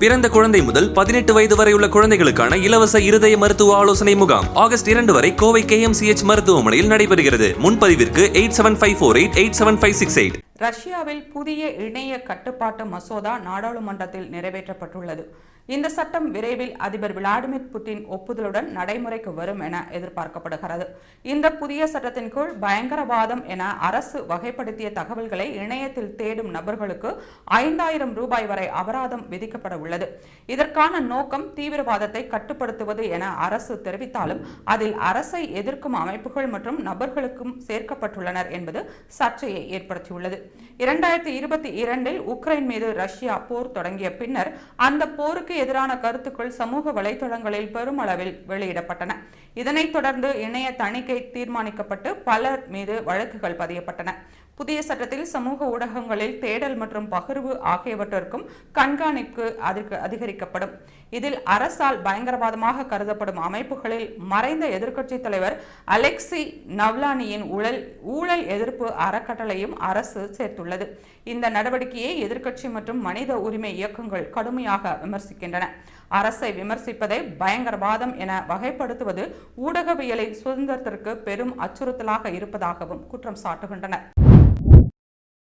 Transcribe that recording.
பிறந்த குழந்தை முதல் 18 வயது வரை உள்ள குழந்தைகளுக்கான இலவச இருதய மருத்துவ ஆலோசனை முகாம் ஆகஸ்ட் 2 வரை கோவை KMCH மருத்துவமனையில் நடைபெறுகிறது. முன்பதிவிற்கு 8754887568. ரஷ்யாவில் புதிய இணைய கட்டுப்பாட்டு மசோதா நாடாளுமன்றத்தில் நிறைவேற்றப்பட்டுள்ளது. இந்த சட்டம் விரைவில் அதிபர் விளாடிமிர் புட்டின் ஒப்புதலுடன் நடைமுறைக்கு வரும் என எதிர்பார்க்கப்படுகிறது. இந்த புதிய சட்டத்தின் கீழ் பயங்கரவாதம் என அரசு வகைப்படுத்திய தகவல்களை இணையத்தில் தேடும் நபர்களுக்கு 5000 ரூபாய் வரை அபராதம் விதிக்கப்பட உள்ளது. இதற்கான நோக்கம் தீவிரவாதத்தை கட்டுப்படுத்துவது என அரசு தெரிவித்தாலும் அதில் அரசை எதிர்க்கும் அமைப்புகள் மற்றும் நபர்களுக்கும் சேர்க்கப்பட்டுள்ளனர் என்பது சர்ச்சையை ஏற்படுத்தியுள்ளது. 2022 உக்ரைன் மீது ரஷ்யா போர் தொடங்கிய பின்னர் அந்த போருக்கு எதிரான கருத்துக்கள் சமூக வலைதளங்களில் பெருமளவில் வெளியிடப்பட்டன. இதனைத் தொடர்ந்து இணைய தணிக்கை தீர்மானிக்கப்பட்டு பலர் மீது வழக்குகள் பதியப்பட்டன. புதிய சட்டத்தில் சமூக ஊடகங்களில் தேடல் மற்றும் பகிர்வு ஆகியவற்றிற்கும் கண்காணிப்பு அதிகரிக்கப்படும். இதில் அரசால் பயங்கரவாதமாக கருதப்படும் அமைப்புகளில் மறைந்த எதிர்க்கட்சித் தலைவர் அலெக்சி நவ்லானியின் ஊழல் எதிர்ப்பு அறக்கட்டளையும் அரசு சேர்த்துள்ளது. இந்த நடவடிக்கையை எதிர்க்கட்சி மற்றும் மனித உரிமை இயக்கங்கள் கடுமையாக விமர்சிக்கின்றன. அரசை விமர்சிப்பதை பயங்கரவாதம் என வகைப்படுத்துவது ஊடகவியலின் சுதந்திரத்திற்கு பெரும் அச்சுறுத்தலாக இருப்பதாகவும் குற்றம் சாட்டுகின்றனர்.